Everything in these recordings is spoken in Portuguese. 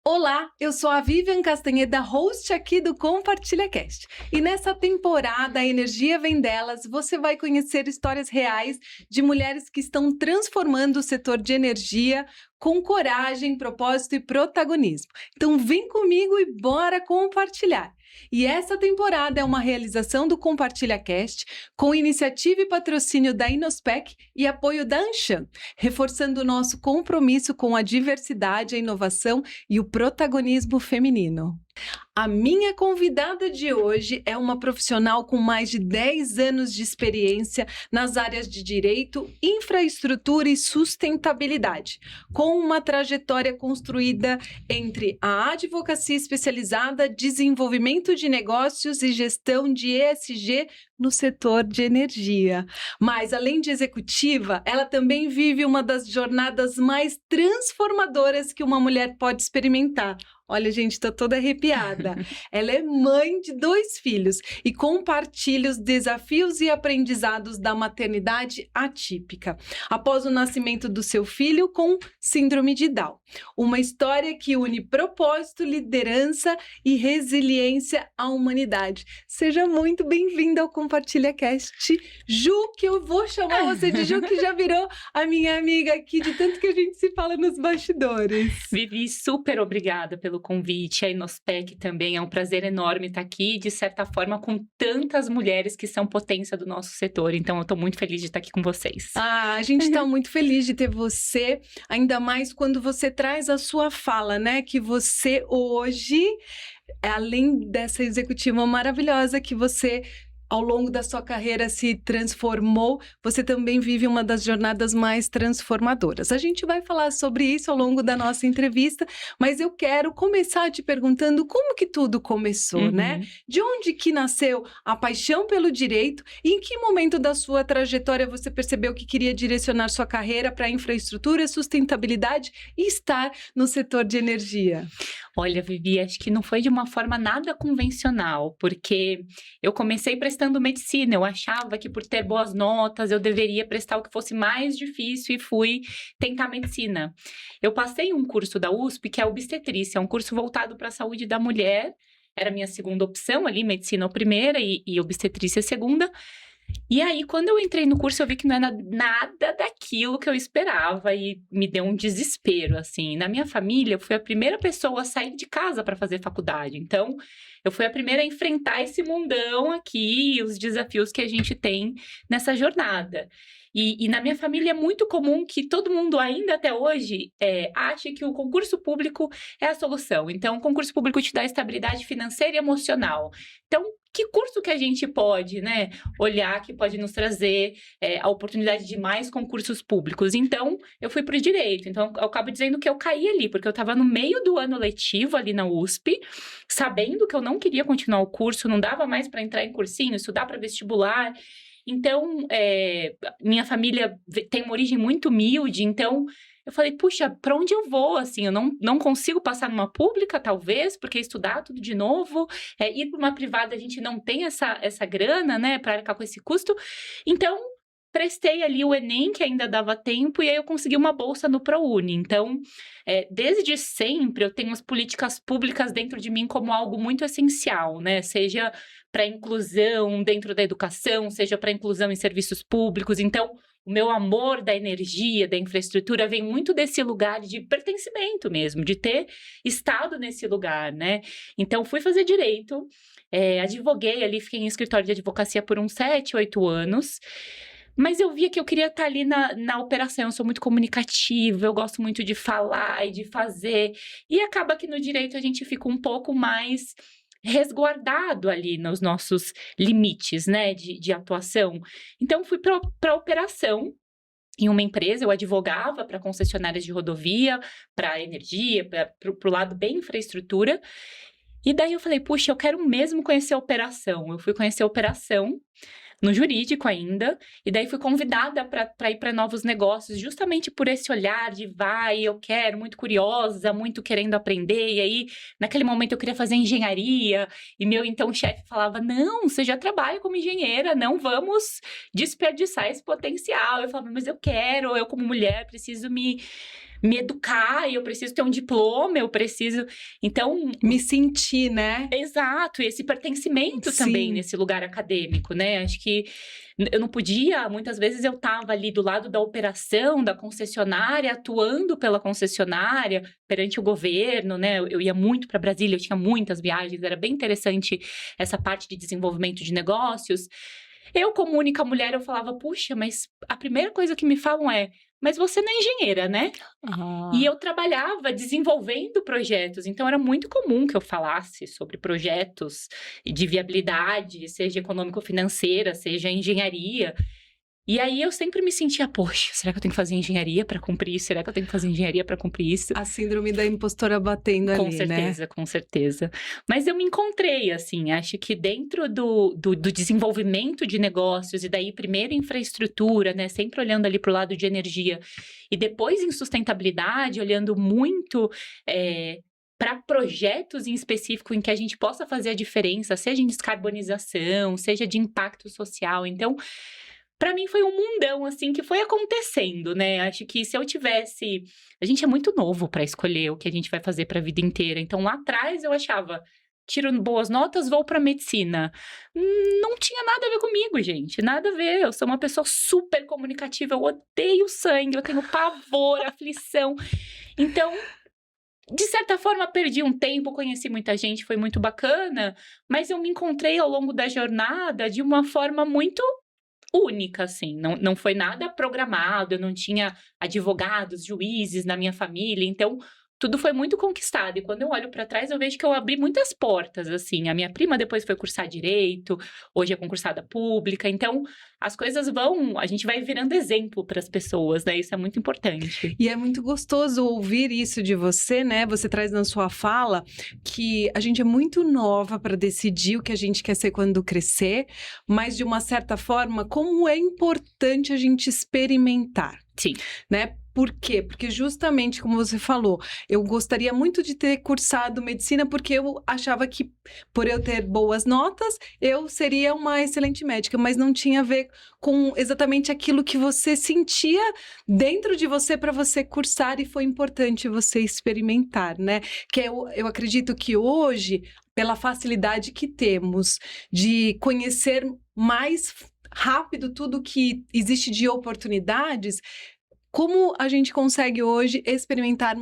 Olá, eu sou a Vivian Castanheda, host aqui do Compartilha Cast. E nessa temporada, A Energia Vem Delas, você vai conhecer histórias reais de mulheres que estão transformando o setor de energia com coragem, propósito e protagonismo. Então vem comigo e bora compartilhar! E essa temporada é uma realização do Compartilha Cast, com iniciativa e patrocínio da Inospec e apoio da Anshan, reforçando o nosso compromisso com a diversidade, a inovação e o protagonismo feminino. A minha convidada de hoje é uma profissional com mais de 10 anos de experiência nas áreas de direito, infraestrutura e sustentabilidade, com uma trajetória construída entre a advocacia especializada, desenvolvimento de negócios e gestão de ESG no setor de energia. Mas, além de executiva, ela também vive uma das jornadas mais transformadoras que uma mulher pode experimentar. Olha, gente, estou toda arrepiada. Ela é mãe de 2 filhos e compartilha os desafios e aprendizados da maternidade atípica, após o nascimento do seu filho com síndrome de Down. Uma história que une propósito, liderança e resiliência à humanidade. Seja muito bem-vinda ao Compartilha Cast. Ju, que eu vou chamar você de Ju, que já virou a minha amiga aqui, de tanto que a gente se fala nos bastidores. Vivi, super obrigada pelo convite, a Inospec também, é um prazer enorme estar aqui, de certa forma, com tantas mulheres que são potência do nosso setor, então eu estou muito feliz de estar aqui com vocês. A gente está muito feliz de ter você, ainda mais quando você traz a sua fala, né, que você hoje, além dessa executiva maravilhosa que você ao longo da sua carreira se transformou, você também vive uma das jornadas mais transformadoras. A gente vai falar sobre isso ao longo da nossa entrevista, mas eu quero começar te perguntando como que tudo começou, né? De onde que nasceu a paixão pelo direito e em que momento da sua trajetória você percebeu que queria direcionar sua carreira para infraestrutura, sustentabilidade e estar no setor de energia? Olha, Vivi, acho que não foi de uma forma nada convencional, porque eu comecei prestando medicina, eu achava que por ter boas notas eu deveria prestar o que fosse mais difícil e fui tentar medicina. Eu passei um curso da USP que é obstetrícia, é um curso voltado para a saúde da mulher, era a minha segunda opção ali, medicina a primeira e obstetrícia a segunda. E aí, quando eu entrei no curso, eu vi que não era nada daquilo que eu esperava e me deu um desespero, assim. Na minha família, eu fui a primeira pessoa a sair de casa para fazer faculdade. Então, eu fui a primeira a enfrentar esse mundão aqui, os desafios que a gente tem nessa jornada. E na minha família é muito comum que todo mundo ainda até hoje ache que o concurso público é a solução. Então, o concurso público te dá estabilidade financeira e emocional. Então, que curso que a gente pode, né, olhar que pode nos trazer a oportunidade de mais concursos públicos? Então, eu fui para o direito. Então, eu acabo dizendo que eu caí ali, porque eu estava no meio do ano letivo ali na USP, sabendo que eu não queria continuar o curso, não dava mais para entrar em cursinho, estudar para vestibular. Então, minha família tem uma origem muito humilde, então eu falei, puxa, para onde eu vou, assim, eu não consigo passar numa pública, talvez, porque estudar tudo de novo, ir para uma privada, a gente não tem essa grana, né, para arcar com esse custo, então prestei ali o Enem, que ainda dava tempo, e aí eu consegui uma bolsa no ProUni. Então, desde sempre, eu tenho as políticas públicas dentro de mim como algo muito essencial, né? Seja para inclusão dentro da educação, seja para inclusão em serviços públicos. Então, o meu amor da energia, da infraestrutura, vem muito desse lugar de pertencimento mesmo, de ter estado nesse lugar, né? Então, fui fazer direito, advoguei ali, fiquei em escritório de advocacia por uns 7, 8 anos. Mas eu via que eu queria estar ali na operação, eu sou muito comunicativa, eu gosto muito de falar e de fazer. E acaba que no direito a gente fica um pouco mais resguardado ali nos nossos limites, né, de atuação. Então, fui para a operação. Em uma empresa, eu advogava para concessionárias de rodovia, para energia, para o lado bem infraestrutura. E daí eu falei, puxa, eu quero mesmo conhecer a operação. Eu fui conhecer a operação. no jurídico ainda, e daí fui convidada para ir para novos negócios, justamente por esse olhar de eu quero, muito curiosa, muito querendo aprender, e aí, naquele momento eu queria fazer engenharia, e meu então chefe falava, não, você já trabalha como engenheira, não vamos desperdiçar esse potencial. Eu falava, mas eu quero, eu como mulher preciso me educar, eu preciso ter um diploma, eu preciso... Então... Me sentir, né? Exato, e esse pertencimento Sim. também nesse lugar acadêmico, né? Acho que eu não podia, muitas vezes eu estava ali do lado da operação, da concessionária, atuando pela concessionária, perante o governo, né? Eu ia muito para Brasília, eu tinha muitas viagens, era bem interessante essa parte de desenvolvimento de negócios. Eu, como única mulher, eu falava, puxa, mas a primeira coisa que me falam é, mas você não é engenheira, né? E eu trabalhava desenvolvendo projetos, então era muito comum que eu falasse sobre projetos de viabilidade, seja econômico-financeira, seja engenharia. E aí eu sempre me sentia, poxa, será que eu tenho que fazer engenharia para cumprir isso? Será que eu tenho que fazer engenharia para cumprir isso? A síndrome da impostora batendo ali, né? Com certeza, com certeza. Mas eu me encontrei, assim, acho que dentro do desenvolvimento de negócios, e daí primeiro infraestrutura, né? Sempre olhando ali para o lado de energia, e depois em sustentabilidade, olhando muito... para projetos em específico em que a gente possa fazer a diferença, seja em descarbonização, seja de impacto social. Então, para mim foi um mundão, assim, que foi acontecendo, né? Acho que se eu tivesse... A gente é muito novo para escolher o que a gente vai fazer para a vida inteira. Então, lá atrás eu achava... Tiro boas notas, vou para medicina. Não tinha nada a ver comigo, gente. Nada a ver. Eu sou uma pessoa super comunicativa. Eu odeio sangue. Eu tenho pavor, aflição. Então... De certa forma, perdi um tempo, conheci muita gente, foi muito bacana, mas eu me encontrei ao longo da jornada de uma forma muito única, assim. Não foi nada programado, eu não tinha advogados, juízes na minha família, então tudo foi muito conquistado. E quando eu olho para trás, eu vejo que eu abri muitas portas, assim. A minha prima depois foi cursar direito, hoje é concursada pública. Então, as coisas vão... A gente vai virando exemplo para as pessoas, né? Isso é muito importante. E é muito gostoso ouvir isso de você, né? Você traz na sua fala que a gente é muito nova para decidir o que a gente quer ser quando crescer, mas de uma certa forma, como é importante a gente experimentar. Sim. Né? Por quê? Porque justamente, como você falou, eu gostaria muito de ter cursado medicina porque eu achava que, por eu ter boas notas, eu seria uma excelente médica, mas não tinha a ver com exatamente aquilo que você sentia dentro de você para você cursar, e foi importante você experimentar, né? Que eu acredito que hoje, pela facilidade que temos de conhecer mais rápido tudo que existe de oportunidades, como a gente consegue hoje experimentar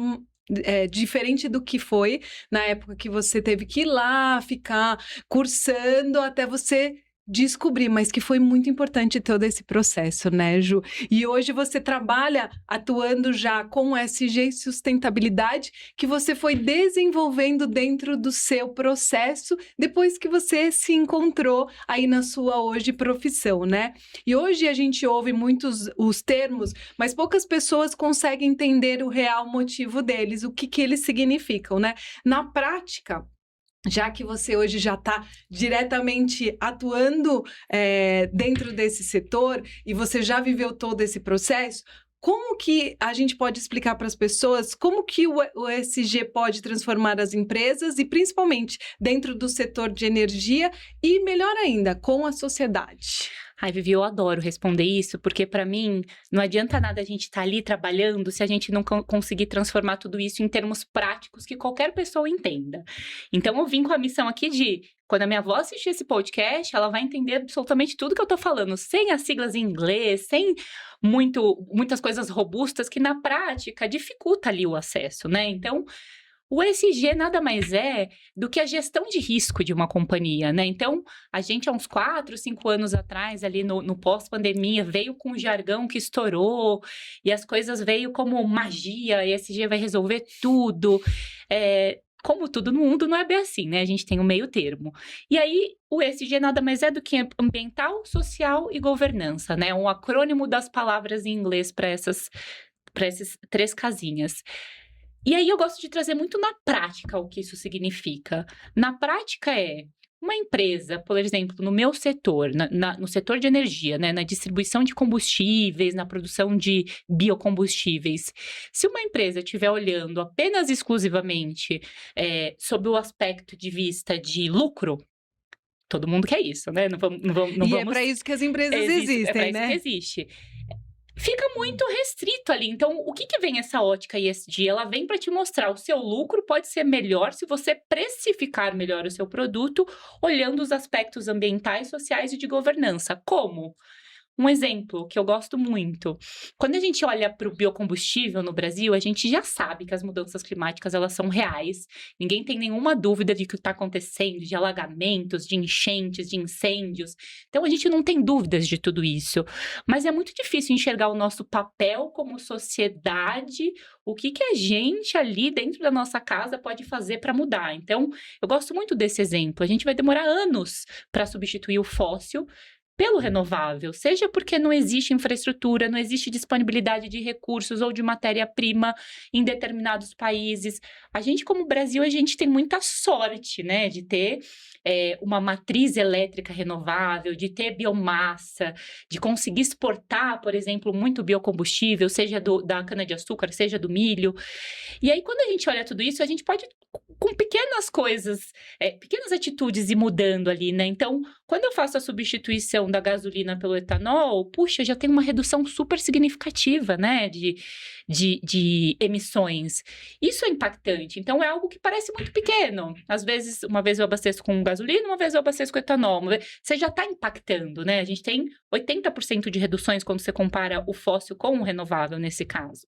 diferente do que foi na época que você teve que ir lá, ficar cursando até você descobrir, mas que foi muito importante todo esse processo, né, Ju? E hoje você trabalha atuando já com SG e sustentabilidade, que você foi desenvolvendo dentro do seu processo, depois que você se encontrou aí na sua hoje profissão, né? E hoje a gente ouve muitos os termos, mas poucas pessoas conseguem entender o real motivo deles, o que eles significam, né? Na prática, já que você hoje já está diretamente atuando dentro desse setor e você já viveu todo esse processo, como que a gente pode explicar para as pessoas como que o ESG pode transformar as empresas e principalmente dentro do setor de energia e, melhor ainda, com a sociedade? Ai, Vivi, eu adoro responder isso, porque para mim não adianta nada a gente estar ali trabalhando se a gente não conseguir transformar tudo isso em termos práticos que qualquer pessoa entenda. Então eu vim com a missão aqui de, quando a minha avó assistir esse podcast, ela vai entender absolutamente tudo que eu tô falando, sem as siglas em inglês, sem muitas coisas robustas que na prática dificulta ali o acesso, né? Então, o ESG nada mais é do que a gestão de risco de uma companhia, né? Então, a gente há uns 4, 5 anos atrás, ali no pós-pandemia, veio com um jargão que estourou e as coisas veio como magia, ESG vai resolver tudo. Como tudo no mundo, não é bem assim, né? A gente tem um meio termo. E aí, o ESG nada mais é do que ambiental, social e governança, né? Um acrônimo das palavras em inglês para essas 3 casinhas. E aí eu gosto de trazer muito na prática o que isso significa. Na prática uma empresa, por exemplo, no meu setor, no setor de energia, né, na distribuição de combustíveis, na produção de biocombustíveis, se uma empresa estiver olhando apenas exclusivamente sob o aspecto de vista de lucro, todo mundo quer isso, né? Não vamos. É para isso que as empresas existem, é para né? isso que existe. Fica muito restrito ali. Então, o que vem essa ótica ESG? Ela vem para te mostrar o seu lucro pode ser melhor se você precificar melhor o seu produto, olhando os aspectos ambientais, sociais e de governança. Como? Um exemplo que eu gosto muito. Quando a gente olha para o biocombustível no Brasil, a gente já sabe que as mudanças climáticas elas são reais. Ninguém tem nenhuma dúvida de que está acontecendo, de alagamentos, de enchentes, de incêndios. Então, a gente não tem dúvidas de tudo isso. Mas é muito difícil enxergar o nosso papel como sociedade, o que a gente ali dentro da nossa casa pode fazer para mudar. Então, eu gosto muito desse exemplo. A gente vai demorar anos para substituir o fóssil pelo renovável, seja porque não existe infraestrutura, não existe disponibilidade de recursos ou de matéria-prima em determinados países. A gente, como Brasil, a gente tem muita sorte, né, de ter uma matriz elétrica renovável, de ter biomassa, de conseguir exportar, por exemplo, muito biocombustível, seja da cana-de-açúcar, seja do milho. E aí, quando a gente olha tudo isso, a gente pode, com pequenas coisas, pequenas atitudes ir mudando ali, né? Então, quando eu faço a substituição da gasolina pelo etanol, puxa, já tem uma redução super significativa, né, de emissões. Isso é impactante. Então, é algo que parece muito pequeno. Às vezes, uma vez eu abasteço com gasolina, uma vez eu abasteço com etanol. Você já está impactando, né? A gente tem 80% de reduções quando você compara o fóssil com o renovável nesse caso.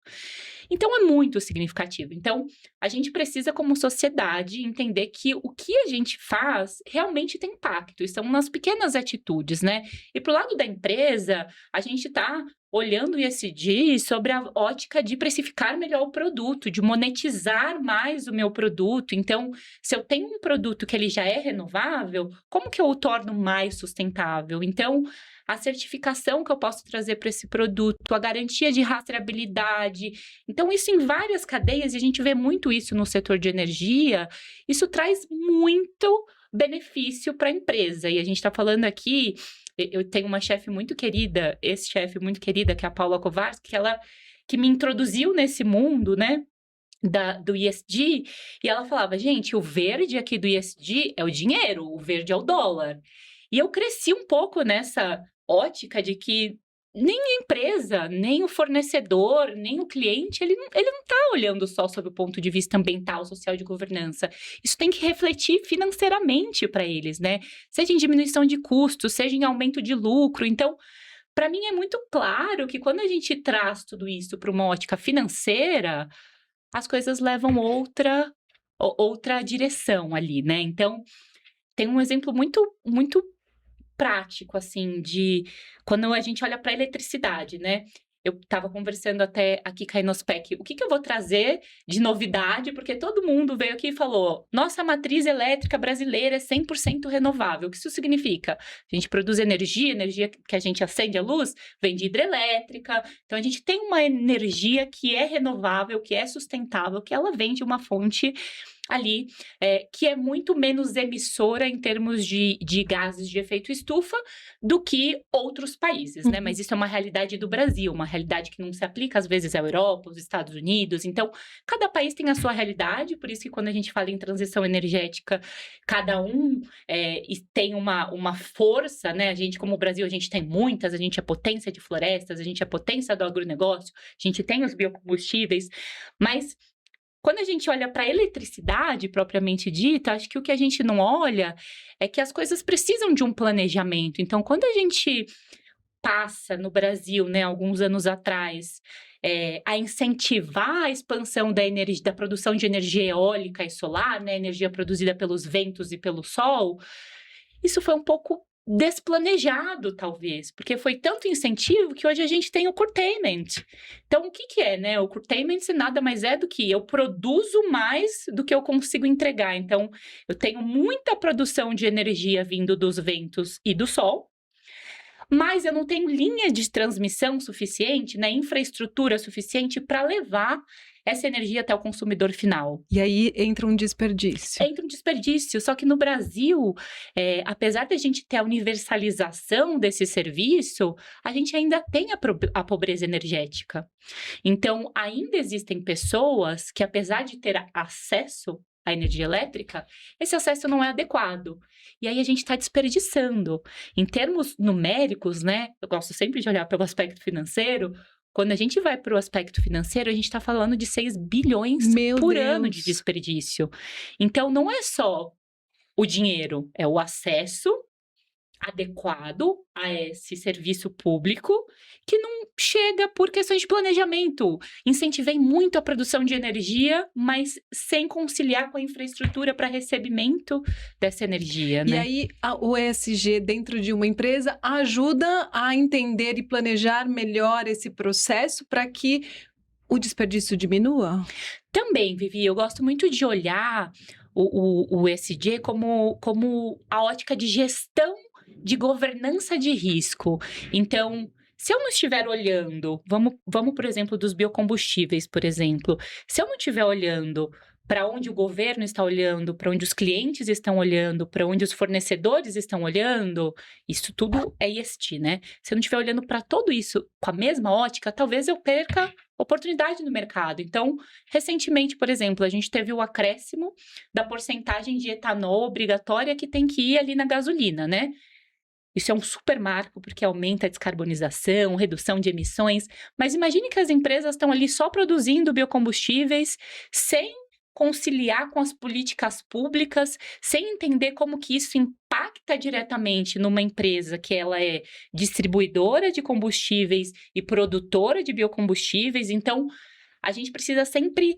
Então, é muito significativo. Então, a gente precisa, como sociedade, entender que o que a gente faz realmente tem impacto. E são nas pequenas atitudes, né? E pro lado da empresa, a gente está olhando o ESG sobre a ótica de precificar melhor o produto, de monetizar mais o meu produto. Então, se eu tenho um produto que ele já é renovável, como que eu o torno mais sustentável? Então, a certificação que eu posso trazer para esse produto, a garantia de rastreabilidade. Então, isso em várias cadeias, e a gente vê muito isso no setor de energia, isso traz muito benefício para a empresa. E a gente está falando aqui, eu tenho uma chefe muito querida, ex-chefe muito querida, que é a Paula Kowarski, que me introduziu nesse mundo, né? Do ESG, e ela falava, gente, o verde aqui do ESG é o dinheiro, o verde é o dólar. E eu cresci um pouco nessa ótica de que nem a empresa, nem o fornecedor, nem o cliente, ele não está olhando só sob o ponto de vista ambiental, social e de governança. Isso tem que refletir financeiramente para eles, né? Seja em diminuição de custos, seja em aumento de lucro. Então, para mim é muito claro que quando a gente traz tudo isso para uma ótica financeira, as coisas levam outra direção ali, né? Então, tem um exemplo muito, muito prático, assim, de quando a gente olha para a eletricidade, né? Eu estava conversando até aqui com a Inospec, o que eu vou trazer de novidade, porque todo mundo veio aqui e falou, nossa matriz elétrica brasileira é 100% renovável. O que isso significa? A gente produz energia que a gente acende a luz, vem de hidrelétrica. Então, a gente tem uma energia que é renovável, que é sustentável, que ela vem de uma fonte ali, que é muito menos emissora em termos de gases de efeito estufa do que outros países, né? Mas isso é uma realidade do Brasil, uma realidade que não se aplica às vezes à Europa, aos Estados Unidos. Então, cada país tem a sua realidade, por isso que quando a gente fala em transição energética, cada um tem uma força, né? A gente, como o Brasil, a gente tem muitas, a gente é potência de florestas, a gente é potência do agronegócio, a gente tem os biocombustíveis, mas quando a gente olha para a eletricidade propriamente dita, acho que o que a gente não olha é que as coisas precisam de um planejamento. Então, quando a gente passa no Brasil, né, alguns anos atrás, a incentivar a expansão da produção de energia eólica e solar, né, energia produzida pelos ventos e pelo sol, isso foi um pouco desplanejado, talvez, porque foi tanto incentivo que hoje a gente tem o curtailment. Então, o que é, né? O curtailment nada mais é do que eu produzo mais do que eu consigo entregar. Então, eu tenho muita produção de energia vindo dos ventos e do sol, mas eu não tenho linha de transmissão suficiente, né, infraestrutura suficiente para levar essa energia até o consumidor final. E aí entra um desperdício. Entra um desperdício, só que no Brasil, apesar de a gente ter a universalização desse serviço, a gente ainda tem a pobreza energética. Então, ainda existem pessoas que, apesar de ter acesso à energia elétrica, esse acesso não é adequado. E aí a gente está desperdiçando. Em termos numéricos, né? Eu gosto sempre de olhar pelo aspecto financeiro. Quando a gente vai para o aspecto financeiro, a gente está falando de 6 bilhões por ano de desperdício. Então, não é só o dinheiro, é o acesso adequado a esse serviço público que não chega por questões de planejamento. Incentivei muito a produção de energia, mas sem conciliar com a infraestrutura para recebimento dessa energia, né? E aí, o ESG dentro de uma empresa ajuda a entender e planejar melhor esse processo para que o desperdício diminua? Também, Vivi, eu gosto muito de olhar o ESG como a ótica de gestão de governança de risco. Então, se eu não estiver olhando, vamos, por exemplo, dos biocombustíveis, por exemplo, se eu não estiver olhando para onde o governo está olhando, para onde os clientes estão olhando, para onde os fornecedores estão olhando, isso tudo é ESG, né? Se eu não estiver olhando para tudo isso com a mesma ótica, talvez eu perca oportunidade no mercado. Então, recentemente, por exemplo, a gente teve o acréscimo da porcentagem de etanol obrigatória que tem que ir ali na gasolina, né? Isso é um super marco, porque aumenta a descarbonização, redução de emissões. Mas imagine que as empresas estão ali só produzindo biocombustíveis, sem conciliar com as políticas públicas, sem entender como que isso impacta diretamente numa empresa que ela é distribuidora de combustíveis e produtora de biocombustíveis. Então, a gente precisa sempre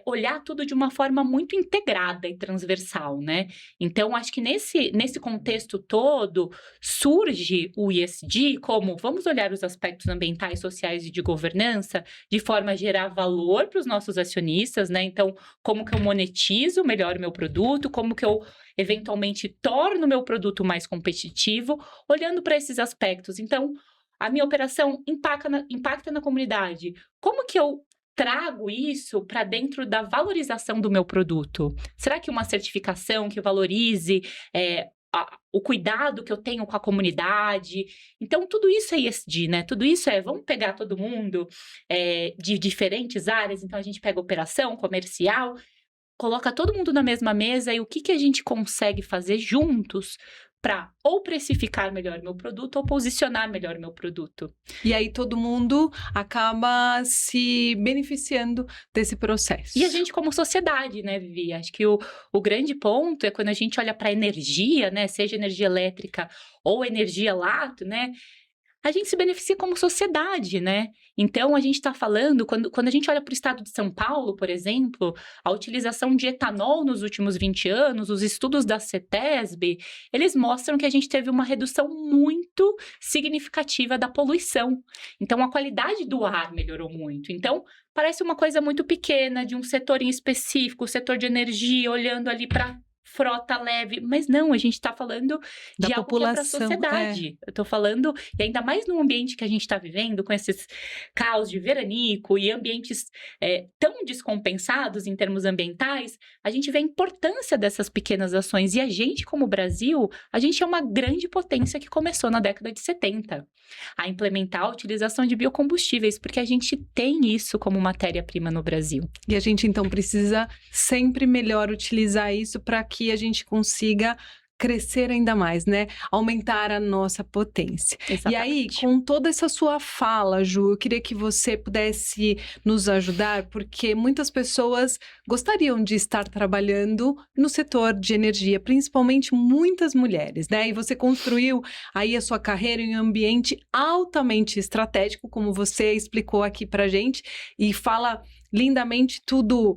olhar tudo de uma forma muito integrada e transversal, né? Então, acho que nesse contexto todo, surge o ESG como vamos olhar os aspectos ambientais, sociais e de governança de forma a gerar valor para os nossos acionistas, né? Então, como que eu monetizo melhor o meu produto, como que eu eventualmente torno o meu produto mais competitivo, olhando para esses aspectos. Então, a minha operação impacta na comunidade. Como que eu trago isso para dentro da valorização do meu produto? Será que uma certificação que valorize o cuidado que eu tenho com a comunidade? Então, tudo isso é ESG, né? Tudo isso vamos pegar todo mundo de diferentes áreas. Então, a gente pega operação, comercial, coloca todo mundo na mesma mesa e o que a gente consegue fazer juntos para ou precificar melhor meu produto ou posicionar melhor meu produto. E aí todo mundo acaba se beneficiando desse processo. E a gente como sociedade, né, Vivi? Acho que o grande ponto é quando a gente olha para a energia, né, seja energia elétrica ou energia lato, né, a gente se beneficia como sociedade, né? Então, a gente está falando, quando a gente olha para o estado de São Paulo, por exemplo, a utilização de etanol nos últimos 20 anos, os estudos da CETESB, eles mostram que a gente teve uma redução muito significativa da poluição. Então, a qualidade do ar melhorou muito. Então, parece uma coisa muito pequena, de um setor em específico, o setor de energia, olhando ali para frota leve, mas não, a gente está falando de da algo população, que é para a sociedade. Eu estou falando, e ainda mais no ambiente que a gente está vivendo, com esses caos de veranico e ambientes tão descompensados em termos ambientais, a gente vê a importância dessas pequenas ações. E a gente, como Brasil, a gente é uma grande potência que começou na década de 70 a implementar a utilização de biocombustíveis, porque a gente tem isso como matéria-prima no Brasil. E a gente, então, precisa sempre melhor utilizar isso para que a gente consiga crescer ainda mais, né? Aumentar a nossa potência. Exatamente. E aí, com toda essa sua fala, Ju, eu queria que você pudesse nos ajudar, porque muitas pessoas gostariam de estar trabalhando no setor de energia, principalmente muitas mulheres, né? E você construiu aí a sua carreira em um ambiente altamente estratégico, como você explicou aqui pra gente, e fala lindamente tudo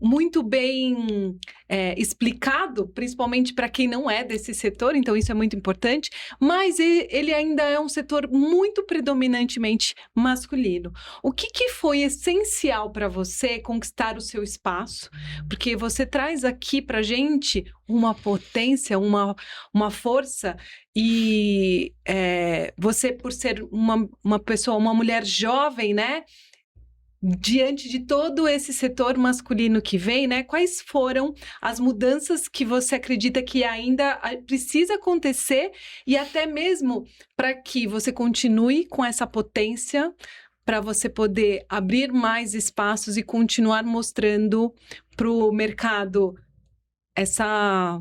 muito bem explicado, principalmente para quem não é desse setor, então isso é muito importante, mas ele ainda é um setor muito predominantemente masculino. O que foi essencial para você conquistar o seu espaço? Porque você traz aqui para gente uma potência, uma força, e você, por ser uma pessoa, uma mulher jovem, né? Diante de todo esse setor masculino que vem, né? Quais foram as mudanças que você acredita que ainda precisa acontecer e até mesmo para que você continue com essa potência, para você poder abrir mais espaços e continuar mostrando para o mercado essa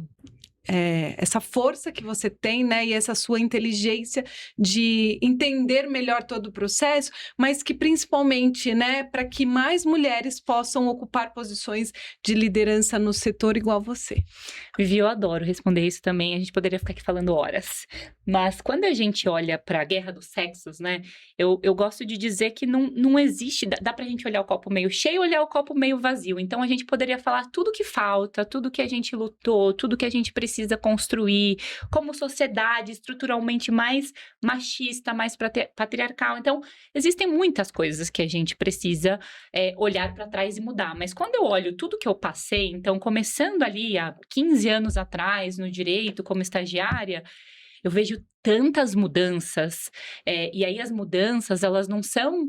força que você tem, né, e essa sua inteligência de entender melhor todo o processo, mas que principalmente, né, para que mais mulheres possam ocupar posições de liderança no setor igual você. Vivi, eu adoro responder isso também, a gente poderia ficar aqui falando horas. Mas quando a gente olha para a guerra dos sexos, né, eu gosto de dizer que não existe, dá pra gente olhar o copo meio cheio, olhar o copo meio vazio. Então a gente poderia falar tudo que falta, tudo que a gente lutou, tudo que a gente precisa construir, como sociedade estruturalmente mais machista, mais patriarcal. Então, existem muitas coisas que a gente precisa olhar para trás e mudar. Mas quando eu olho tudo que eu passei, então, começando ali há 15 anos atrás, no direito, como estagiária, eu vejo tantas mudanças. E aí as mudanças, elas não são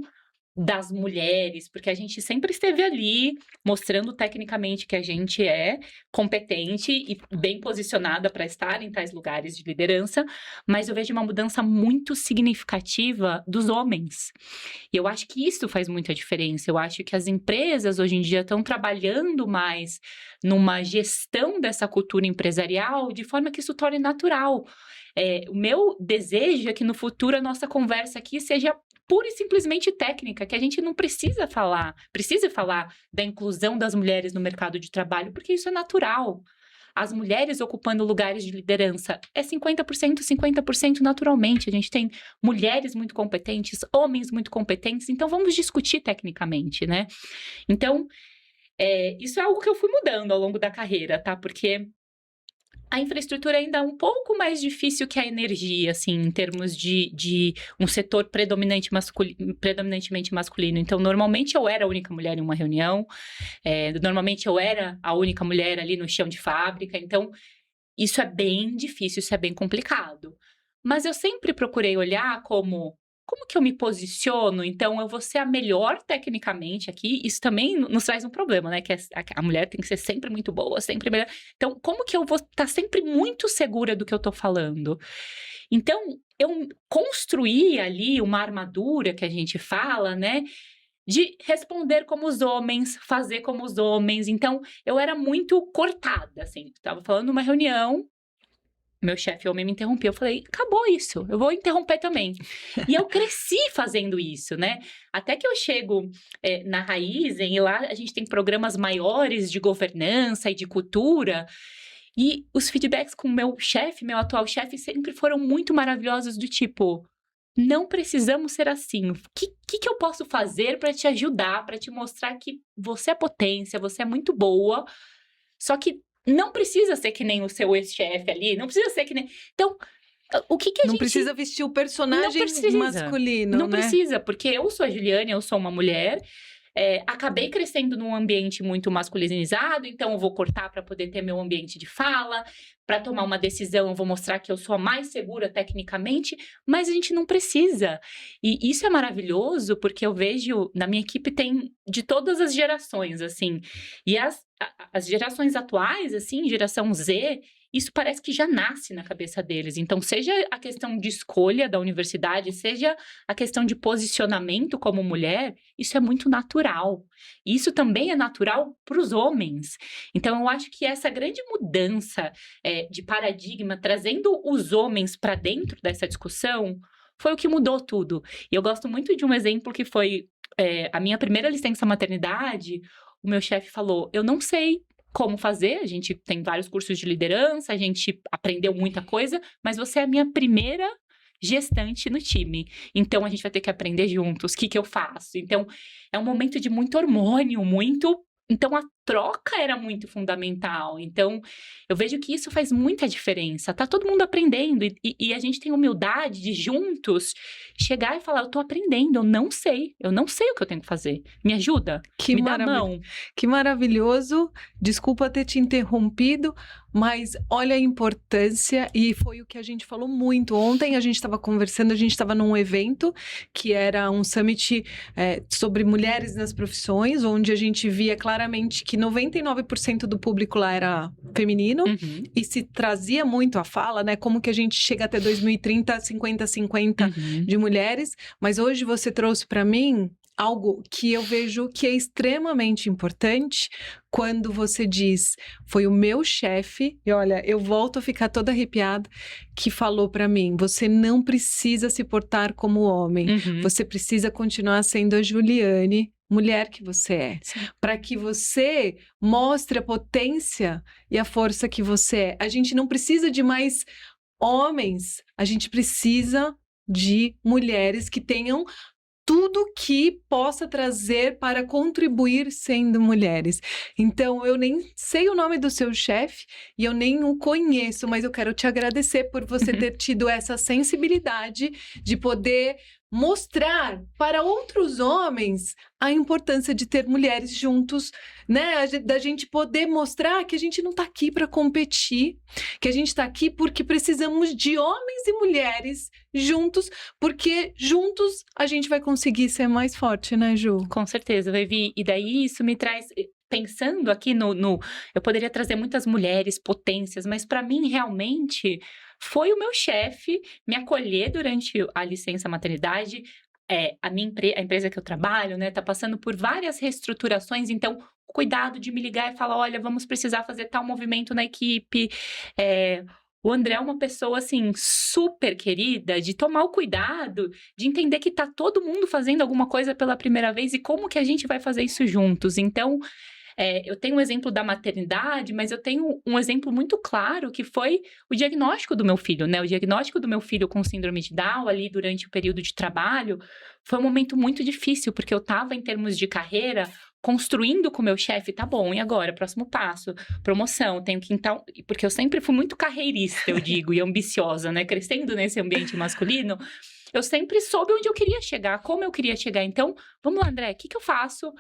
das mulheres, porque a gente sempre esteve ali mostrando tecnicamente que a gente é competente e bem posicionada para estar em tais lugares de liderança, mas eu vejo uma mudança muito significativa dos homens. E eu acho que isso faz muita diferença. Eu acho que as empresas hoje em dia estão trabalhando mais numa gestão dessa cultura empresarial de forma que isso torne natural. O meu desejo é que no futuro a nossa conversa aqui seja pura e simplesmente técnica, que a gente não precise falar da inclusão das mulheres no mercado de trabalho, porque isso é natural. As mulheres ocupando lugares de liderança é 50%, 50% naturalmente. A gente tem mulheres muito competentes, homens muito competentes, então vamos discutir tecnicamente, né? Então, isso é algo que eu fui mudando ao longo da carreira, tá? Porque a infraestrutura ainda é um pouco mais difícil que a energia, assim, em termos de um setor predominantemente masculino. Então, normalmente eu era a única mulher em uma reunião, normalmente eu era a única mulher ali no chão de fábrica. Então, isso é bem difícil, isso é bem complicado. Mas eu sempre procurei olhar como que eu me posiciono? Então, eu vou ser a melhor tecnicamente aqui. Isso também nos traz um problema, né? Que a mulher tem que ser sempre muito boa, sempre melhor. Então, como que eu vou estar sempre muito segura do que eu tô falando? Então, eu construí ali uma armadura que a gente fala, né? De responder como os homens, fazer como os homens. Então, eu era muito cortada, assim. Tava falando numa reunião, meu chefe homem me interrompeu, eu falei, acabou isso, eu vou interromper também. E eu cresci fazendo isso, né? Até que eu chego na Raizen, e lá a gente tem programas maiores de governança e de cultura, e os feedbacks com o meu chefe, meu atual chefe, sempre foram muito maravilhosos, do tipo, não precisamos ser assim. O que eu posso fazer para te ajudar, para te mostrar que você é potência, você é muito boa, só que não precisa ser que nem o seu ex-chefe ali, não precisa ser que nem... Então, o que a gente... Não precisa vestir o personagem masculino, Não né? precisa, porque eu sou a Juliane, eu sou uma mulher, acabei crescendo num ambiente muito masculinizado, então eu vou cortar para poder ter meu ambiente de fala, para tomar uma decisão eu vou mostrar que eu sou a mais segura tecnicamente, mas a gente não precisa. E isso é maravilhoso, porque eu vejo, na minha equipe tem de todas as gerações, assim, e as gerações atuais, assim, geração Z, isso parece que já nasce na cabeça deles. Então, seja a questão de escolha da universidade, seja a questão de posicionamento como mulher, isso é muito natural. E isso também é natural para os homens. Então, eu acho que essa grande mudança de paradigma, trazendo os homens para dentro dessa discussão, foi o que mudou tudo. E eu gosto muito de um exemplo que foi a minha primeira licença maternidade. O meu chefe falou, eu não sei como fazer, a gente tem vários cursos de liderança, a gente aprendeu muita coisa, mas você é a minha primeira gestante no time. Então, a gente vai ter que aprender juntos. O que que eu faço? Então, é um momento de muito hormônio, muito... Então, a troca era muito fundamental. Então, eu vejo que isso faz muita diferença. Tá todo mundo aprendendo e a gente tem humildade de juntos chegar e falar, eu tô aprendendo, eu não sei o que eu tenho que fazer. Me ajuda? Me dá a mão. Que maravilhoso. Desculpa ter te interrompido, mas olha a importância, e foi o que a gente falou muito. Ontem a gente estava conversando, a gente estava num evento que era um summit sobre mulheres nas profissões, onde a gente via claramente que 99% do público lá era feminino, e se trazia muito a fala, né? Como que a gente chega até 2030, 50-50 de mulheres. Mas hoje você trouxe para mim algo que eu vejo que é extremamente importante quando você diz, foi o meu chefe, e olha, eu volto a ficar toda arrepiada, que falou para mim, você não precisa se portar como homem, você precisa continuar sendo a Juliane, mulher que você é, para que você mostre a potência e a força que você é. A gente não precisa de mais homens, a gente precisa de mulheres que tenham tudo que possa trazer para contribuir sendo mulheres. Então, eu nem sei o nome do seu chefe e eu nem o conheço, mas eu quero te agradecer por você ter tido essa sensibilidade de poder mostrar para outros homens a importância de ter mulheres juntos, né? Da gente poder mostrar que a gente não está aqui para competir, que a gente está aqui porque precisamos de homens e mulheres juntos, porque juntos a gente vai conseguir ser mais forte, né, Ju? Com certeza, Vivi. E daí isso me traz... Pensando aqui eu poderia trazer muitas mulheres, potências, mas para mim, realmente, foi o meu chefe me acolher durante a licença maternidade. A empresa que eu trabalho, né, tá passando por várias reestruturações, então, cuidado de me ligar e falar, olha, vamos precisar fazer tal movimento na equipe. O André é uma pessoa, assim, super querida, de tomar o cuidado, de entender que tá todo mundo fazendo alguma coisa pela primeira vez e como que a gente vai fazer isso juntos. Então, eu tenho um exemplo da maternidade, mas eu tenho um exemplo muito claro que foi o diagnóstico do meu filho, né? O diagnóstico do meu filho com síndrome de Down ali durante o período de trabalho foi um momento muito difícil, porque eu tava, em termos de carreira, construindo com o meu chefe, tá bom, e agora? Próximo passo, promoção, tenho que então... Porque eu sempre fui muito carreirista, eu digo, e ambiciosa, né? Crescendo nesse ambiente masculino, eu sempre soube onde eu queria chegar, como eu queria chegar. Então, vamos lá, André, o que eu faço?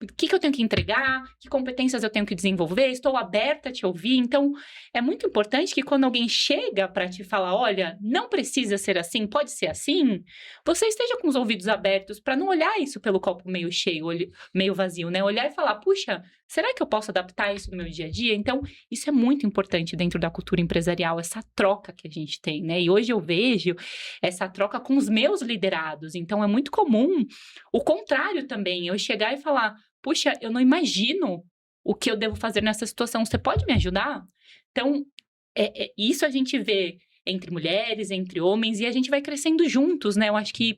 O que eu tenho que entregar, que competências eu tenho que desenvolver, estou aberta a te ouvir. Então, é muito importante que quando alguém chega para te falar, olha, não precisa ser assim, pode ser assim, você esteja com os ouvidos abertos para não olhar isso pelo copo meio cheio, meio vazio, né? Olhar e falar, puxa, será que eu posso adaptar isso no meu dia a dia? Então, isso é muito importante dentro da cultura empresarial, essa troca que a gente tem, né? E hoje eu vejo essa troca com os meus liderados. Então, é muito comum o contrário também, eu chegar e falar, puxa, eu não imagino o que eu devo fazer nessa situação. Você pode me ajudar? Então, isso a gente vê entre mulheres, entre homens, e a gente vai crescendo juntos, né? Eu acho que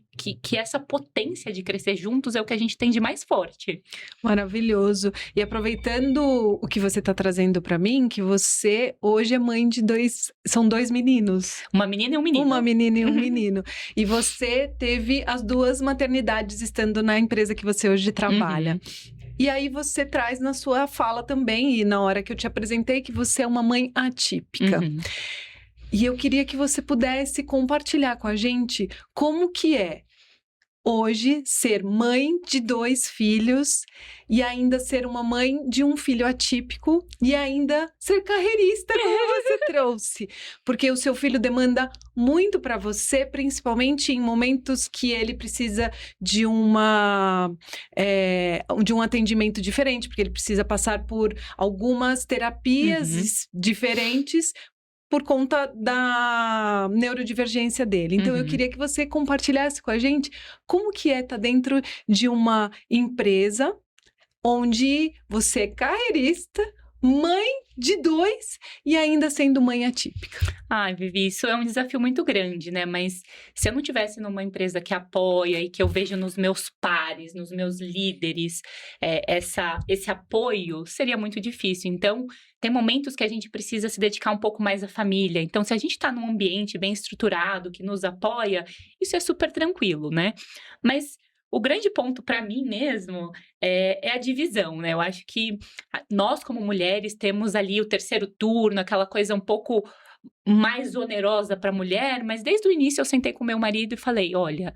essa potência de crescer juntos é o que a gente tem de mais forte. Maravilhoso. E aproveitando o que você está trazendo para mim, que você hoje é mãe de são dois meninos. Uma menina e um menino. Uma menina e um menino. E você teve as duas maternidades estando na empresa que você hoje trabalha. E aí você traz na sua fala também, e na hora que eu te apresentei, que você é uma mãe atípica. E eu queria que você pudesse compartilhar com a gente como que é hoje ser mãe de 2 filhos e ainda ser uma mãe de um filho atípico e ainda ser carreirista, como você trouxe. Porque o seu filho demanda muito para você, principalmente em momentos que ele precisa de um atendimento diferente, porque ele precisa passar por algumas terapias diferentes por conta da neurodivergência dele. Então, eu queria que você compartilhasse com a gente como que é estar dentro de uma empresa onde você é carreirista, mãe de 2 e ainda sendo mãe atípica? Ai, Vivi, isso é um desafio muito grande, né? Mas se eu não tivesse numa empresa que apoia e que eu vejo nos meus pares, nos meus líderes, esse apoio, seria muito difícil. Então, tem momentos que a gente precisa se dedicar um pouco mais à família. Então, se a gente está num ambiente bem estruturado, que nos apoia, isso é super tranquilo, né? Mas o grande ponto para mim mesmo é a divisão, né? Eu acho que nós, como mulheres, temos ali o terceiro turno, aquela coisa um pouco mais onerosa para a mulher, mas desde o início eu sentei com meu marido e falei: olha,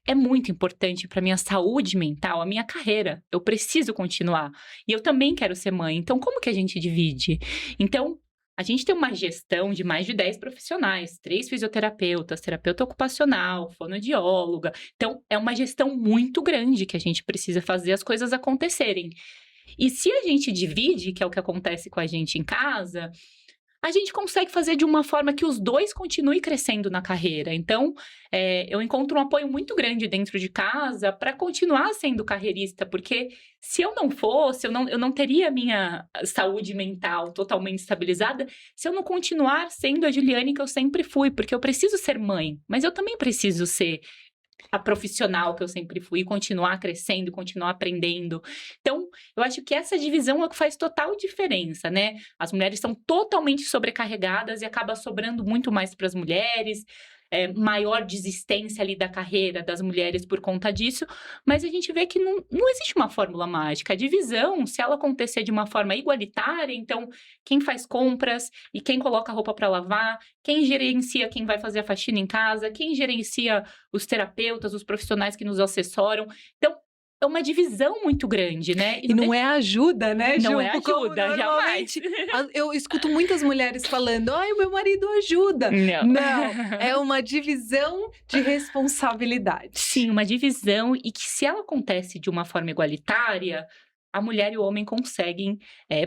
é muito importante para minha saúde mental, a minha carreira, eu preciso continuar. E eu também quero ser mãe, então como que a gente divide? Então, a gente tem uma gestão de mais de 10 profissionais, 3 fisioterapeutas, terapeuta ocupacional, fonoaudióloga. Então, é uma gestão muito grande que a gente precisa fazer as coisas acontecerem. E se a gente divide, que é o que acontece com a gente em casa, a gente consegue fazer de uma forma que os dois continuem crescendo na carreira. Então, eu encontro um apoio muito grande dentro de casa para continuar sendo carreirista, porque se eu não fosse, eu não teria a minha saúde mental totalmente estabilizada se eu não continuar sendo a Juliane que eu sempre fui, porque eu preciso ser mãe, mas eu também preciso ser a profissional que eu sempre fui, continuar crescendo, continuar aprendendo. Então, eu acho que essa divisão é o que faz total diferença, né? As mulheres são totalmente sobrecarregadas e acaba sobrando muito mais para as mulheres, maior desistência ali da carreira das mulheres por conta disso, mas a gente vê que não existe uma fórmula mágica. A divisão, se ela acontecer de uma forma igualitária, então quem faz compras e quem coloca a roupa para lavar, quem gerencia quem vai fazer a faxina em casa, quem gerencia os terapeutas, os profissionais que nos assessoram. Então, é uma divisão muito grande, né? E não é ajuda, né, Ju? Não é ajuda, jamais. Eu escuto muitas mulheres falando: ai, o meu marido ajuda. Não, é uma divisão de responsabilidade. Sim, uma divisão e que se ela acontece de uma forma igualitária, a mulher e o homem conseguem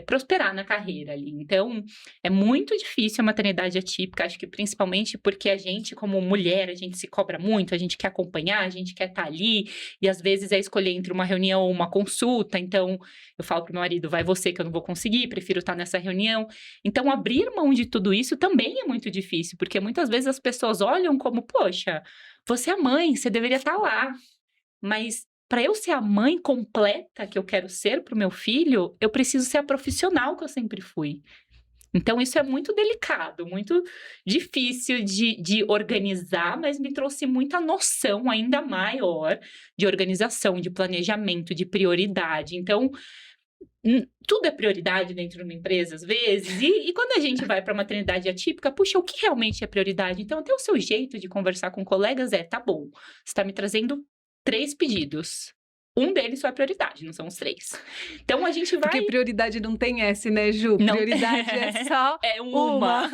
prosperar na carreira ali. Então, é muito difícil a maternidade atípica, acho que principalmente porque a gente, como mulher, a gente se cobra muito, a gente quer acompanhar, a gente quer estar ali, e às vezes é escolher entre uma reunião ou uma consulta, então eu falo pro meu marido: vai você que eu não vou conseguir, prefiro estar nessa reunião. Então, abrir mão de tudo isso também é muito difícil, porque muitas vezes as pessoas olham como: poxa, você é mãe, você deveria estar lá, mas para eu ser a mãe completa que eu quero ser para o meu filho, eu preciso ser a profissional que eu sempre fui. Então, isso é muito delicado, muito difícil de organizar, mas me trouxe muita noção ainda maior de organização, de planejamento, de prioridade. Então, tudo é prioridade dentro de uma empresa, às vezes. E quando a gente vai para a maternidade atípica, puxa, o que realmente é prioridade? Então, até o seu jeito de conversar com colegas tá bom, você está me trazendo 3 pedidos. Um deles só é prioridade, não são os 3. Então, a gente vai... Porque prioridade não tem S, né, Ju? Não. Prioridade é só uma.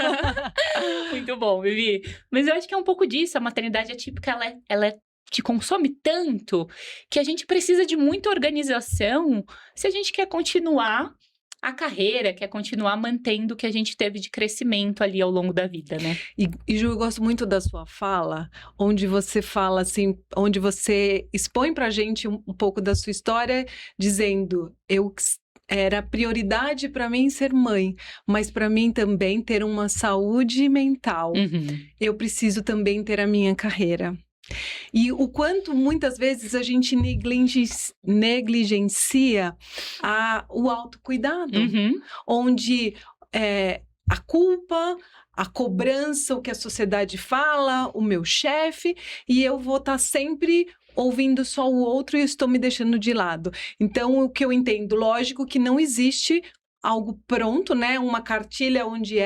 Muito bom, Vivi. Mas eu acho que é um pouco disso. A maternidade atípica, ela te consome tanto que a gente precisa de muita organização se a gente quer continuar a carreira, quer continuar mantendo o que a gente teve de crescimento ali ao longo da vida, né? E Ju, eu gosto muito da sua fala, onde você fala assim, onde você expõe pra gente um pouco da sua história, dizendo: era prioridade para mim ser mãe, mas para mim também ter uma saúde mental. Eu preciso também ter a minha carreira. E o quanto muitas vezes a gente negligencia o autocuidado, onde a culpa, a cobrança, o que a sociedade fala, o meu chefe, e eu vou estar sempre ouvindo só o outro e estou me deixando de lado. Então, o que eu entendo, lógico que não existe algo pronto, né? Uma cartilha onde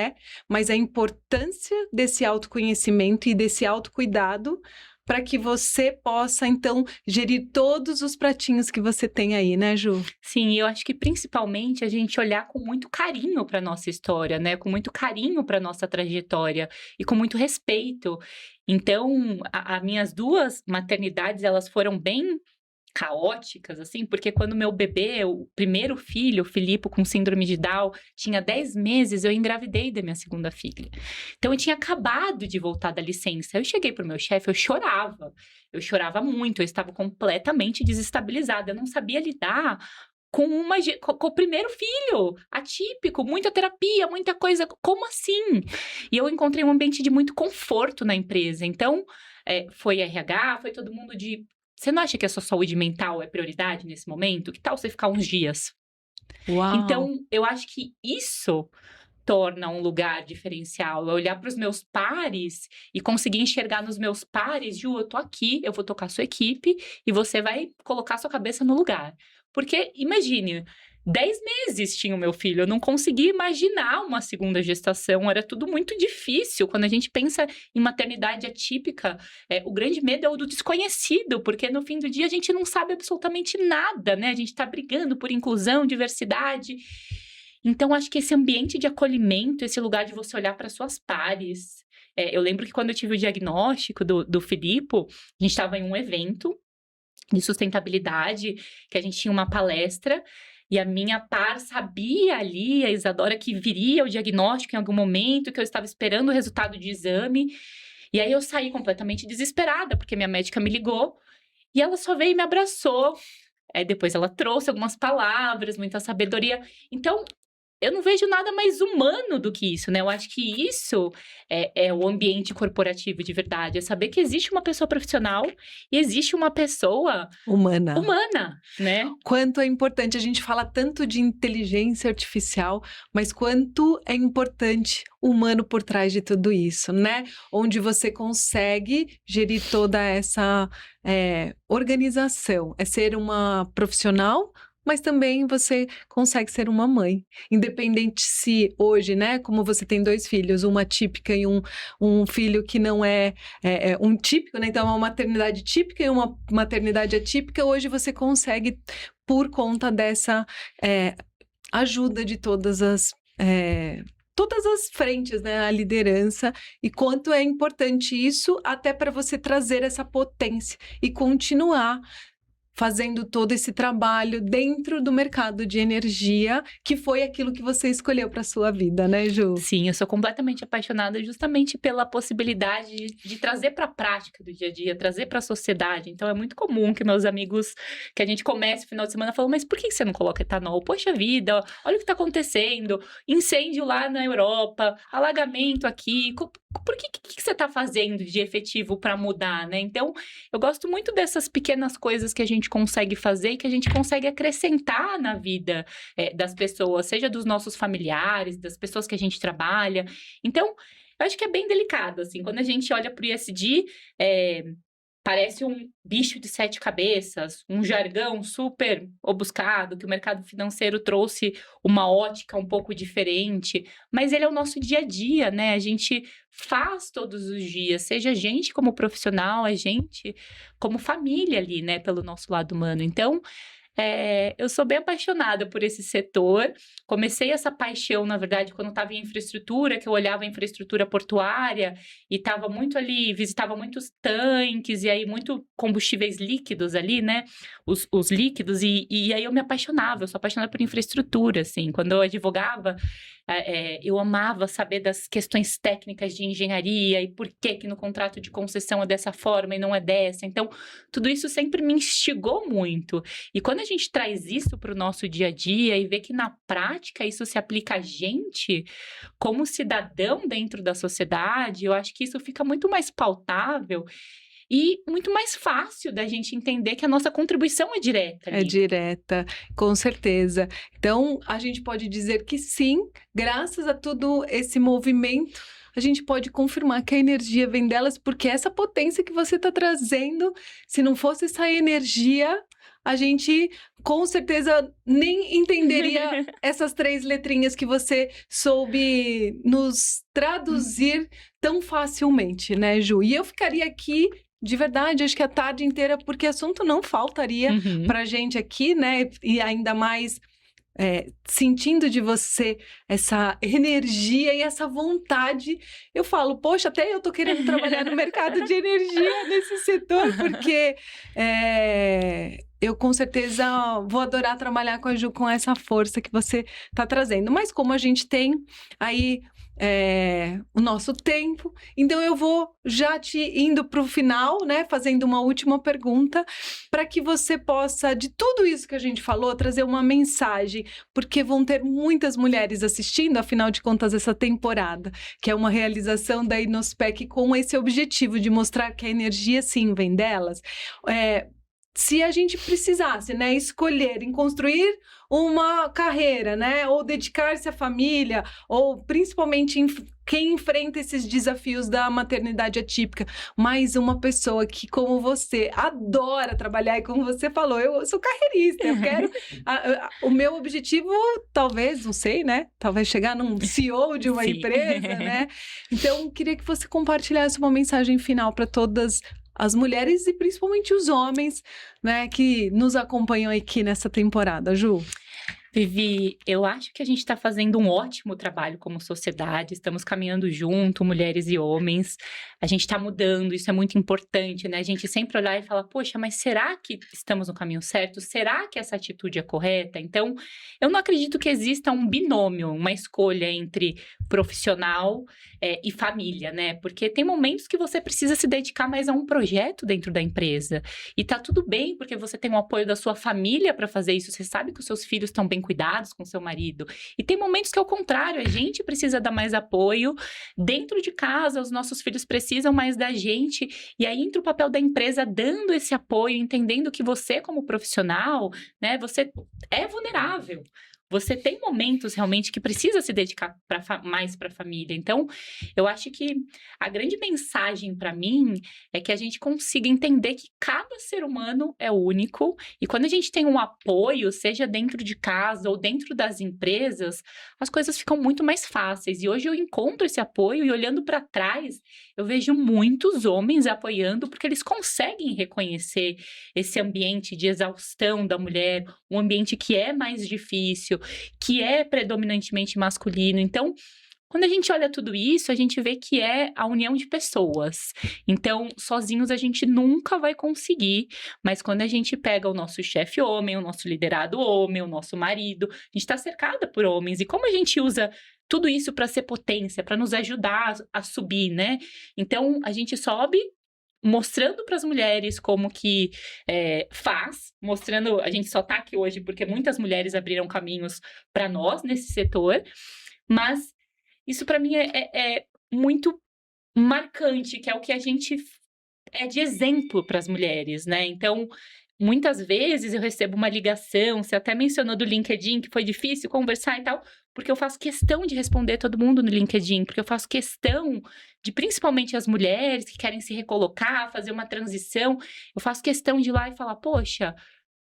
mas a importância desse autoconhecimento e desse autocuidado para que você possa, então, gerir todos os pratinhos que você tem aí, né, Ju? Sim, eu acho que principalmente a gente olhar com muito carinho para nossa história, né? Com muito carinho para nossa trajetória e com muito respeito. Então, as minhas 2 maternidades, elas foram bem caóticas, assim, porque quando meu bebê, o primeiro filho, o Filipe, com síndrome de Down, tinha 10 meses, eu engravidei da minha segunda filha. Então, eu tinha acabado de voltar da licença. Eu cheguei pro meu chefe, eu chorava muito, eu estava completamente desestabilizada, eu não sabia lidar com o primeiro filho, atípico, muita terapia, muita coisa. Como assim? E eu encontrei um ambiente de muito conforto na empresa. Então, foi RH, foi todo mundo de... Você não acha que a sua saúde mental é prioridade nesse momento? Que tal você ficar uns dias? Uau! Então, eu acho que isso torna um lugar diferencial. Eu olhar para os meus pares e conseguir enxergar nos meus pares, Ju, eu tô aqui, eu vou tocar sua equipe e você vai colocar sua cabeça no lugar. Porque, imagine, 10 meses tinha o meu filho, eu não conseguia imaginar uma segunda gestação, era tudo muito difícil. Quando a gente pensa em maternidade atípica, o grande medo é o do desconhecido, porque no fim do dia a gente não sabe absolutamente nada, né? A gente tá brigando por inclusão, diversidade. Então, acho que esse ambiente de acolhimento, esse lugar de você olhar para suas pares. Eu lembro que quando eu tive o diagnóstico do Filipe, a gente estava em um evento de sustentabilidade, que a gente tinha uma palestra, e a minha par sabia ali, a Isadora, que viria o diagnóstico em algum momento, que eu estava esperando o resultado de exame. E aí eu saí completamente desesperada, porque minha médica me ligou, e ela só veio e me abraçou. Depois ela trouxe algumas palavras, muita sabedoria. Então, eu não vejo nada mais humano do que isso, né? Eu acho que isso é o ambiente corporativo de verdade. É saber que existe uma pessoa profissional e existe uma pessoa humana, né? Quanto é importante, a gente fala tanto de inteligência artificial, mas quanto é importante o humano por trás de tudo isso, né? Onde você consegue gerir toda essa organização. É ser uma profissional, mas também você consegue ser uma mãe. Independente se hoje, né, como você tem 2 filhos, uma típica e um filho que não é um típico, né? Então, é uma maternidade típica e uma maternidade atípica, hoje você consegue, por conta dessa ajuda de todas as frentes, né, a liderança, e quanto é importante isso até para você trazer essa potência e continuar fazendo todo esse trabalho dentro do mercado de energia, que foi aquilo que você escolheu para sua vida, né, Ju? Sim, eu sou completamente apaixonada justamente pela possibilidade de trazer para a prática do dia a dia, trazer para a sociedade. Então, é muito comum que meus amigos, que a gente comece o final de semana, falam, mas por que você não coloca etanol? Poxa vida, olha o que está acontecendo, incêndio lá na Europa, alagamento aqui, por que você está fazendo de efetivo para mudar, né? Então, eu gosto muito dessas pequenas coisas que a gente consegue fazer e que a gente consegue acrescentar na vida das pessoas, seja dos nossos familiares, das pessoas que a gente trabalha. Então, eu acho que é bem delicado, assim, quando a gente olha para o ESG, parece um bicho de 7 cabeças, um jargão super obuscado, que o mercado financeiro trouxe uma ótica um pouco diferente, mas ele é o nosso dia a dia, né? A gente faz todos os dias, seja a gente como profissional, a gente como família ali, né? Pelo nosso lado humano. Então, eu sou bem apaixonada por esse setor. Comecei essa paixão, na verdade, quando estava em infraestrutura, que eu olhava a infraestrutura portuária e estava muito ali, visitava muitos tanques e aí muito combustíveis líquidos ali, né? Os líquidos, e aí eu me apaixonava, eu sou apaixonada por infraestrutura, assim. Quando eu advogava, eu amava saber das questões técnicas de engenharia e por que no contrato de concessão é dessa forma e não é dessa. Então, tudo isso sempre me instigou muito. E quando a gente traz isso para o nosso dia a dia e vê que na prática isso se aplica a gente como cidadão dentro da sociedade, eu acho que isso fica muito mais pautável e muito mais fácil da gente entender que a nossa contribuição é direta ali. É direta, com certeza. Então, a gente pode dizer que sim, graças a todo esse movimento, a gente pode confirmar que a energia vem delas, porque essa potência que você está trazendo, se não fosse essa energia, a gente com certeza nem entenderia essas 3 letrinhas que você soube nos traduzir tão facilmente, né, Ju? E eu ficaria aqui, de verdade, acho que a tarde inteira, porque assunto não faltaria pra gente aqui, né? E ainda mais sentindo de você essa energia e essa vontade. Eu falo, poxa, até eu tô querendo trabalhar no mercado de energia nesse setor, porque eu com certeza vou adorar trabalhar com a Ju com essa força que você tá trazendo. Mas como a gente tem aí o nosso tempo. Então, eu vou já te indo para o final, né? Fazendo uma última pergunta, para que você possa, de tudo isso que a gente falou, trazer uma mensagem, porque vão ter muitas mulheres assistindo, afinal de contas, essa temporada, que é uma realização da Inospec com esse objetivo de mostrar que a energia, sim, vem delas. Se a gente precisasse, né, escolher em construir uma carreira, né, ou dedicar-se à família, ou principalmente quem enfrenta esses desafios da maternidade atípica, mais uma pessoa que, como você, adora trabalhar, e como você falou, eu sou carreirista, eu quero... o meu objetivo, talvez, não sei, né, talvez chegar num CEO de uma empresa, né? Então, queria que você compartilhasse uma mensagem final para todas as mulheres e principalmente os homens, né, que nos acompanham aqui nessa temporada, Ju. Vivi, eu acho que a gente está fazendo um ótimo trabalho como sociedade, estamos caminhando junto, mulheres e homens, a gente está mudando, isso é muito importante, né? A gente sempre olhar e falar, poxa, mas será que estamos no caminho certo? Será que essa atitude é correta? Então, eu não acredito que exista um binômio, uma escolha entre profissional e família, né? Porque tem momentos que você precisa se dedicar mais a um projeto dentro da empresa, e tá tudo bem, porque você tem o apoio da sua família para fazer isso, você sabe que os seus filhos estão bem cuidados com seu marido. E tem momentos que é o contrário, a gente precisa dar mais apoio dentro de casa, os nossos filhos precisam mais da gente, e aí entra o papel da empresa dando esse apoio, entendendo que você como profissional, né, você é vulnerável. Você tem momentos realmente que precisa se dedicar mais para a família. Então, eu acho que a grande mensagem para mim é que a gente consiga entender que cada ser humano é único. E quando a gente tem um apoio, seja dentro de casa ou dentro das empresas, as coisas ficam muito mais fáceis. E hoje eu encontro esse apoio e olhando para trás, eu vejo muitos homens apoiando porque eles conseguem reconhecer esse ambiente de exaustão da mulher, um ambiente que é mais difícil, que é predominantemente masculino. Então, quando a gente olha tudo isso, a gente vê que é a união de pessoas. Então, sozinhos a gente nunca vai conseguir, mas quando a gente pega o nosso chefe homem, o nosso liderado homem, o nosso marido, a gente está cercada por homens. E como a gente usa tudo isso para ser potência, para nos ajudar a subir, né? Então, a gente sobe mostrando para as mulheres como que faz, mostrando, a gente só está aqui hoje porque muitas mulheres abriram caminhos para nós nesse setor, mas isso para mim é muito marcante, que é o que a gente é de exemplo para as mulheres, né? Então, muitas vezes eu recebo uma ligação, você até mencionou do LinkedIn, que foi difícil conversar e tal, porque eu faço questão de responder todo mundo no LinkedIn, porque eu faço questão de, principalmente as mulheres que querem se recolocar, fazer uma transição, eu faço questão de ir lá e falar, poxa,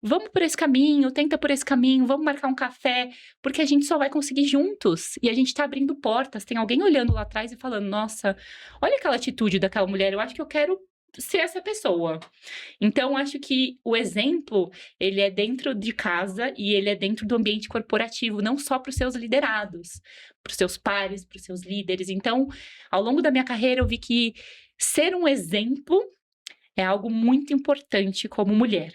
vamos por esse caminho, tenta por esse caminho, vamos marcar um café, porque a gente só vai conseguir juntos, e a gente tá abrindo portas, tem alguém olhando lá atrás e falando, nossa, olha aquela atitude daquela mulher, eu acho que eu quero ser essa pessoa. Então, acho que o exemplo, ele é dentro de casa e ele é dentro do ambiente corporativo, não só para os seus liderados, para os seus pares, para os seus líderes. Então, ao longo da minha carreira, eu vi que ser um exemplo é algo muito importante como mulher.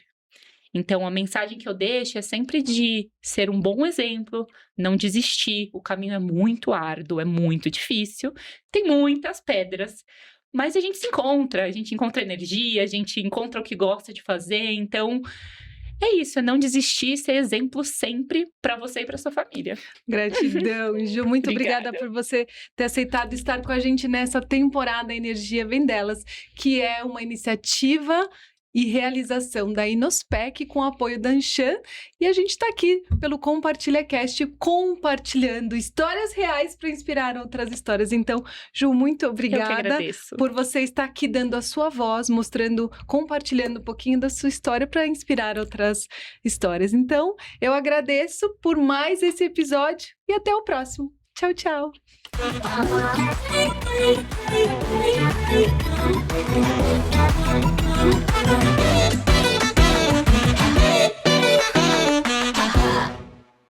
Então, a mensagem que eu deixo é sempre de ser um bom exemplo, não desistir. O caminho é muito árduo, é muito difícil, tem muitas pedras, mas a gente encontra energia, a gente encontra o que gosta de fazer. Então, é isso, é não desistir, ser exemplo sempre para você e para sua família. Gratidão, Ju, muito obrigada por você ter aceitado estar com a gente nessa temporada Energia Vem Delas, que é uma iniciativa e realização da Inospec com o apoio da Anshan, e a gente está aqui pelo CompartilhaCast compartilhando histórias reais para inspirar outras histórias. Então, Ju, muito obrigada por você estar aqui dando a sua voz, mostrando, compartilhando um pouquinho da sua história para inspirar outras histórias. Então, eu agradeço por mais esse episódio e até o próximo. Tchau, tchau!